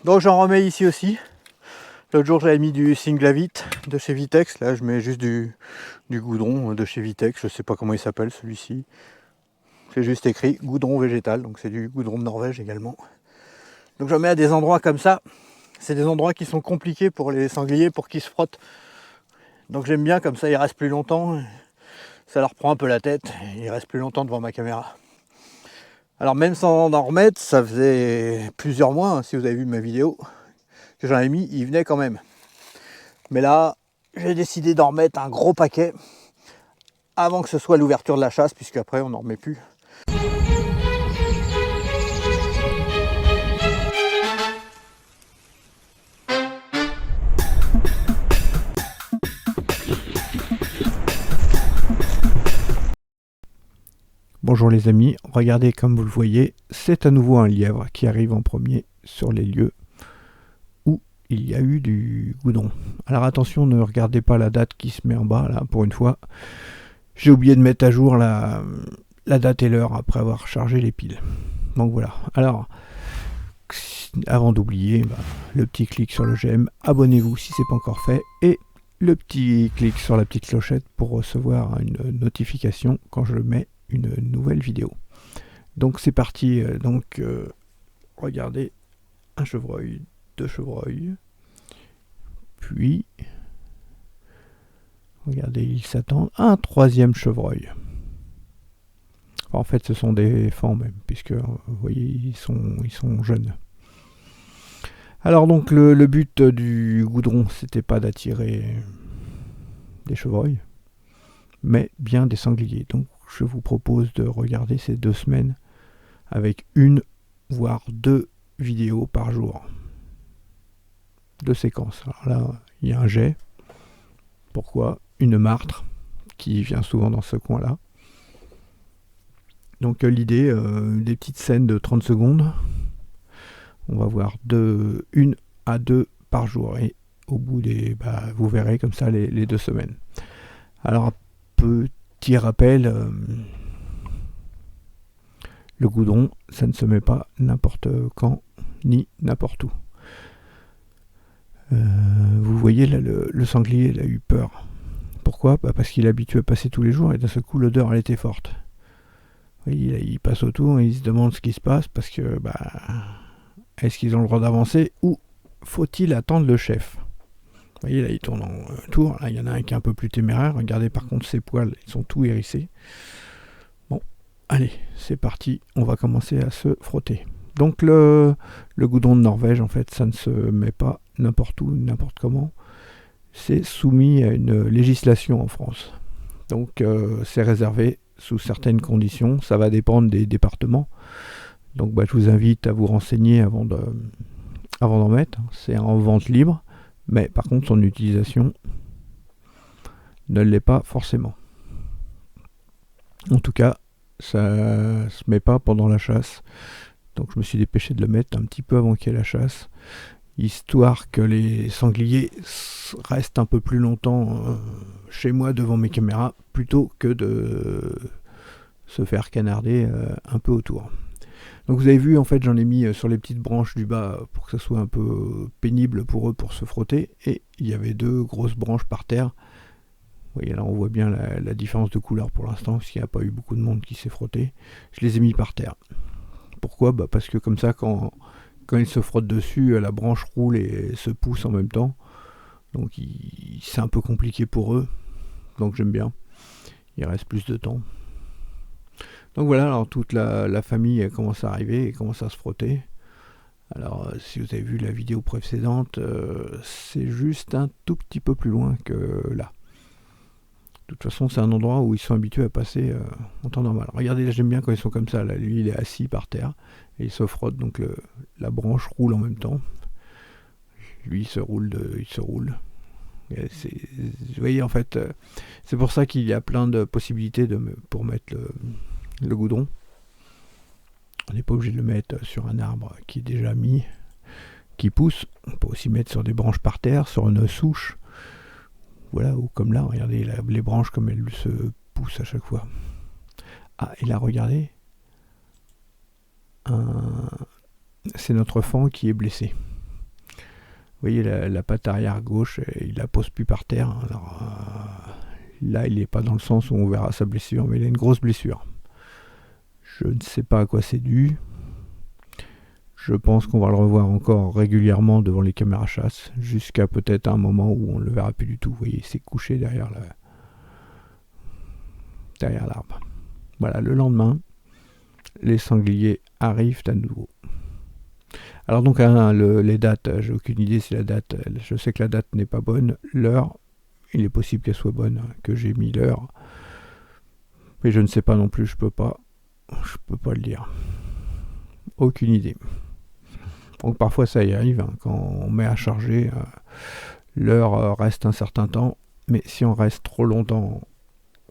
Donc j'en remets ici aussi. L'autre jour j'avais mis du Singlavit de chez Vitex. Là je mets juste du goudron de chez Vitex. Je sais pas comment il s'appelle celui-ci. C'est juste écrit goudron végétal. Donc c'est du goudron de Norvège également. Donc j'en mets à des endroits comme ça. C'est des endroits qui sont compliqués pour les sangliers pour qu'ils se frottent. Donc j'aime bien, comme ça ils restent plus longtemps. Ça leur prend un peu la tête. Ils restent plus longtemps devant ma caméra. Alors même sans en remettre, ça faisait plusieurs mois, hein, si vous avez vu ma vidéo, que j'en ai mis, ils venaient quand même. Mais là, j'ai décidé d'en remettre un gros paquet avant que ce soit l'ouverture de la chasse, puisque après on n'en remet plus. Bonjour les amis, regardez comme vous le voyez, c'est à nouveau un lièvre qui arrive en premier sur les lieux où il y a eu du goudron. Alors attention, ne regardez pas la date qui se met en bas, là, pour une fois. J'ai oublié de mettre à jour la date et l'heure après avoir chargé les piles. Donc voilà, alors, avant d'oublier, le petit clic sur le j'aime, abonnez-vous si ce n'est pas encore fait, et le petit clic sur la petite clochette pour recevoir une notification quand je mets une nouvelle vidéo. Donc c'est parti, regardez, un chevreuil, deux chevreuils, puis regardez, ils s'attendent à un troisième chevreuil. En fait ce sont des fans même, puisque vous voyez ils sont jeunes. Alors donc le but du goudron, c'était pas d'attirer des chevreuils, mais bien des sangliers. Donc je vous propose de regarder ces 2 semaines avec une, voire 2 vidéos par jour. 2 séquences. Alors là, il y a un jet. Pourquoi? Une martre qui vient souvent dans ce coin-là. Donc l'idée, des petites scènes de 30 secondes. On va voir 1 à 2 par jour. Et au bout des... vous verrez comme ça les 2 semaines. Alors, petit rappel, le goudron, ça ne se met pas n'importe quand, ni n'importe où. Vous voyez là, le sanglier, il a eu peur. Pourquoi? Parce qu'il est habitué à passer tous les jours et d'un seul coup l'odeur elle était forte. Vous voyez, il passe autour et il se demande ce qui se passe parce que est-ce qu'ils ont le droit d'avancer ou faut-il attendre le chef? Vous voyez là il tourne en tour, là il y en a un qui est un peu plus téméraire, regardez par contre ses poils, ils sont tout hérissés. Bon, allez, c'est parti, on va commencer à se frotter. Donc le goudron de Norvège en fait ça ne se met pas n'importe où, n'importe comment. C'est soumis à une législation en France. Donc c'est réservé sous certaines conditions, ça va dépendre des départements. Donc je vous invite à vous renseigner avant d'en mettre. C'est en vente libre, mais par contre son utilisation ne l'est pas forcément. En tout cas, ça se met pas pendant la chasse. Donc je me suis dépêché de le mettre un petit peu avant qu'il y ait la chasse, histoire que les sangliers restent un peu plus longtemps chez moi devant mes caméras, plutôt que de se faire canarder un peu autour. Donc vous avez vu, en fait j'en ai mis sur les petites branches du bas pour que ça soit un peu pénible pour eux pour se frotter, et il y avait 2 grosses branches par terre. Vous voyez là on voit bien la différence de couleur pour l'instant, parce qu'il n'y a pas eu beaucoup de monde qui s'est frotté. Je les ai mis par terre. Pourquoi? Parce que comme ça quand ils se frottent dessus, la branche roule et se pousse en même temps. Donc c'est un peu compliqué pour eux. Donc j'aime bien. Il reste plus de temps. Donc voilà, alors toute la famille commence à arriver et commence à se frotter. Alors si vous avez vu la vidéo précédente, c'est juste un tout petit peu plus loin que là. De toute façon, c'est un endroit où ils sont habitués à passer en temps normal. Regardez, là, j'aime bien quand ils sont comme ça. Là, lui, il est assis par terre et il se frotte. Donc la branche roule en même temps. Lui, il se roule. Vous voyez, en fait, c'est pour ça qu'il y a plein de possibilités pour mettre le goudron. On n'est pas obligé de le mettre sur un arbre qui est déjà mis, qui pousse. On peut aussi mettre sur des branches par terre, sur une souche. Voilà, ou comme là, regardez les branches comme elles se poussent à chaque fois. Ah, et là, regardez, c'est notre fan qui est blessé. voyez la patte arrière gauche, il la pose plus par terre. Alors là, il n'est pas dans le sens où on verra sa blessure, mais il a une grosse blessure. Je ne sais pas à quoi c'est dû. Je pense qu'on va le revoir encore régulièrement devant les caméras chasse, jusqu'à peut-être un moment où on ne le verra plus du tout. Vous voyez, il s'est couché derrière l'arbre. Voilà, le lendemain, les sangliers arrivent à nouveau. Alors donc, les dates, j'ai aucune idée si la date, je sais que la date n'est pas bonne. L'heure, il est possible qu'elle soit bonne, que j'ai mis l'heure. Mais je ne sais pas non plus, je peux pas le dire. Aucune idée. Donc parfois ça y arrive, quand on met à charger, l'heure reste un certain temps, mais si on reste trop longtemps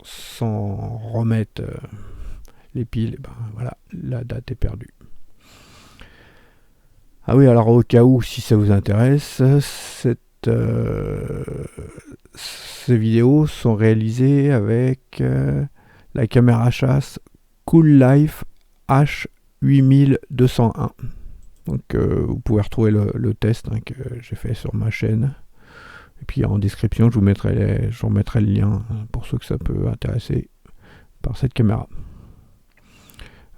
sans remettre les piles, ben voilà, la date est perdue. Ah oui, alors au cas où, si ça vous intéresse, ces vidéos sont réalisées avec la caméra chasse Cool Life H8201. Donc vous pouvez retrouver le test que j'ai fait sur ma chaîne. Et puis en description, je vous remettrai le lien pour ceux que ça peut intéresser par cette caméra.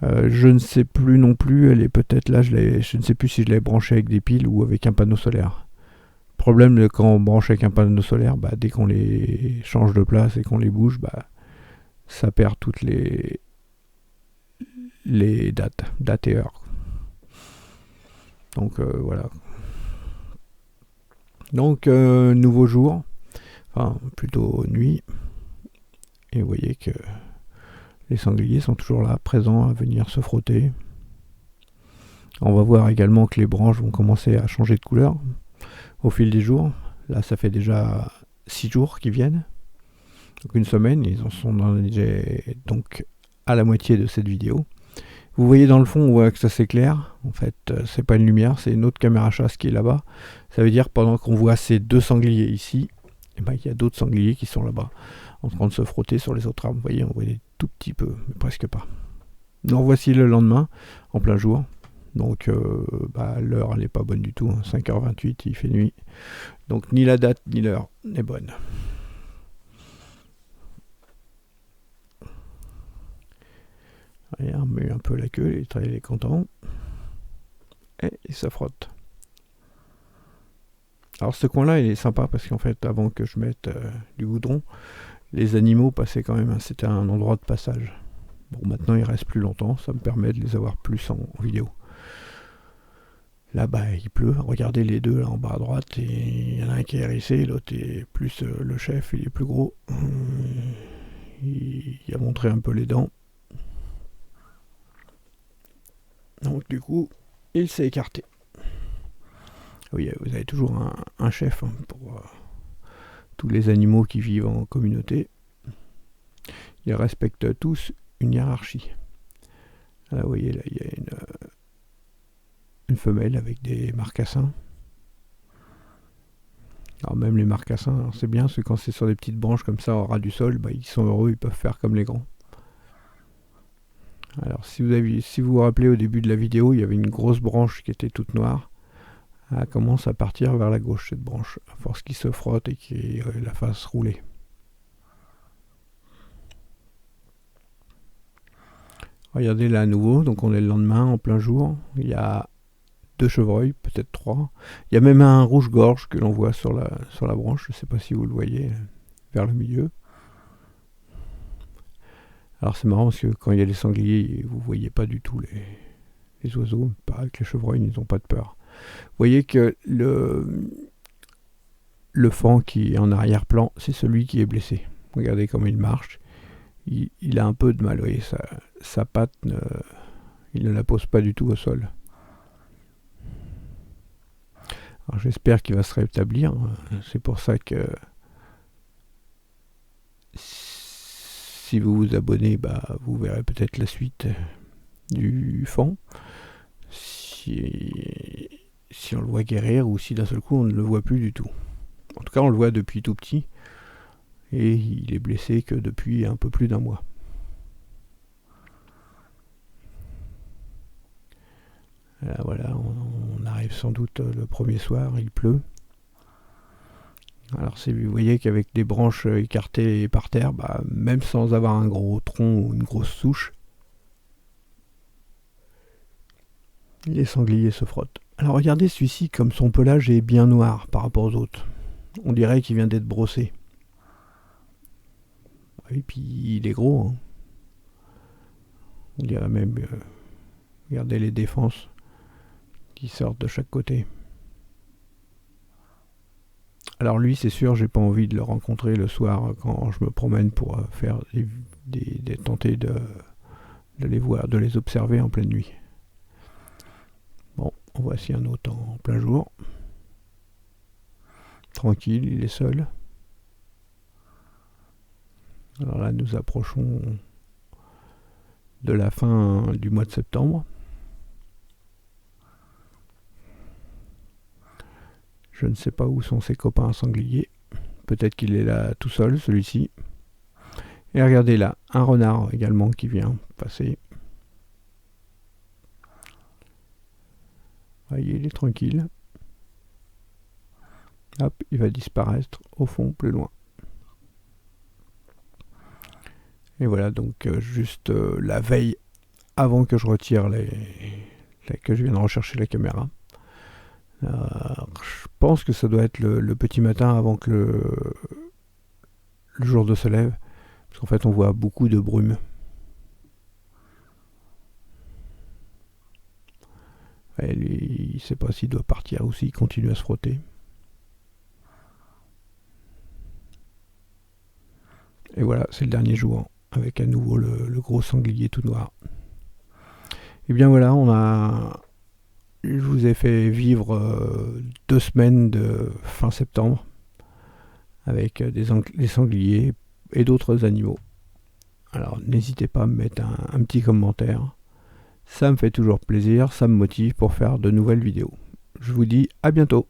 Je ne sais plus non plus, elle est peut-être là, je ne sais plus si je l'ai branchée avec des piles ou avec un panneau solaire. Problème quand on branche avec un panneau solaire, dès qu'on les change de place et qu'on les bouge, ça perd toutes les dates et heures. Donc voilà. Donc nouveau jour, enfin plutôt nuit, et vous voyez que les sangliers sont toujours là, présents, à venir se frotter. On va voir également que les branches vont commencer à changer de couleur au fil des jours. Là, ça fait déjà 6 jours qu'ils viennent. Donc une semaine, ils en sont donc à la moitié de cette vidéo. Vous voyez dans le fond, on voit que ça s'éclaire. En fait, c'est pas une lumière, c'est une autre caméra chasse qui est là-bas. Ça veut dire pendant qu'on voit ces deux sangliers ici, il y a d'autres sangliers qui sont là-bas, en train de se frotter sur les autres arbres. Vous voyez, on voit des tout petits peu, mais presque pas. Donc voici le lendemain, en plein jour. Donc l'heure, elle n'est pas bonne du tout. 5h28, il fait nuit. Donc ni la date ni l'heure n'est bonne. On met un peu la queue, il est content. Et il se frotte. Alors ce coin-là, il est sympa parce qu'en fait, avant que je mette du goudron, les animaux passaient quand même. C'était un endroit de passage. Bon, maintenant, ils restent plus longtemps. Ça me permet de les avoir plus en vidéo. Là, il pleut. Regardez les deux là en bas à droite. Et il y en a un qui est hérissé, l'autre est plus le chef, il est plus gros. Il a montré un peu les dents. Donc du coup, il s'est écarté. Oui, vous avez toujours un chef pour tous les animaux qui vivent en communauté. Ils respectent tous une hiérarchie. Là, vous voyez, là, il y a une femelle avec des marcassins. Alors même les marcassins, c'est bien, parce que quand c'est sur des petites branches comme ça, au ras du sol, ils sont heureux, ils peuvent faire comme les grands. Alors si vous vous rappelez au début de la vidéo, il y avait une grosse branche qui était toute noire. Elle commence à partir vers la gauche, cette branche, à force qu'il se frotte et qu'il la fasse rouler. Regardez là à nouveau, donc on est le lendemain, en plein jour. Il y a 2 chevreuils, peut-être 3. Il y a même un rouge-gorge que l'on voit sur la branche, je ne sais pas si vous le voyez, vers le milieu. Alors c'est marrant parce que quand il y a les sangliers, vous ne voyez pas du tout les oiseaux. Pareil que les chevreuils, ils n'ont pas de peur. Vous voyez que le faon qui est en arrière-plan, c'est celui qui est blessé. Regardez comment il marche. Il a un peu de mal, vous voyez, sa patte, il ne la pose pas du tout au sol. Alors j'espère qu'il va se rétablir. C'est pour ça que si vous vous abonnez, vous verrez peut-être la suite du faon. Si on le voit guérir ou si d'un seul coup on ne le voit plus du tout. En tout cas, on le voit depuis tout petit. Et il est blessé que depuis un peu plus d'1 mois. Là, voilà, on arrive sans doute le premier soir, il pleut. Alors si vous voyez qu'avec des branches écartées par terre, bah, même sans avoir un gros tronc ou une grosse souche, les sangliers se frottent. Alors regardez celui-ci, comme son pelage est bien noir par rapport aux autres. On dirait qu'il vient d'être brossé. Et puis il est gros. Hein. On dirait même... regardez les défenses qui sortent de chaque côté. Alors lui, c'est sûr, j'ai pas envie de le rencontrer le soir quand je me promène pour faire tenter de les voir, de les observer en pleine nuit. Bon, en voici un autre en plein jour. Tranquille, il est seul. Alors là, nous approchons de la fin du mois de septembre. Je ne sais pas où sont ses copains sangliers. Peut-être qu'il est là tout seul, celui-ci. Et regardez là, un renard également qui vient passer. Voyez, il est tranquille. Hop, il va disparaître au fond, plus loin. Et voilà, donc juste la veille, avant que je retire que je vienne rechercher la caméra. Je pense que ça doit être le petit matin avant que le jour se lève. Parce qu'en fait, on voit beaucoup de brume. Et lui, il ne sait pas s'il doit partir ou s'il continue à se frotter. Et voilà, c'est le dernier jour, avec à nouveau le gros sanglier tout noir. Et bien voilà, je vous ai fait vivre 2 semaines de fin septembre, avec des sangliers et d'autres animaux. Alors n'hésitez pas à me mettre un petit commentaire. Ça me fait toujours plaisir, ça me motive pour faire de nouvelles vidéos. Je vous dis à bientôt.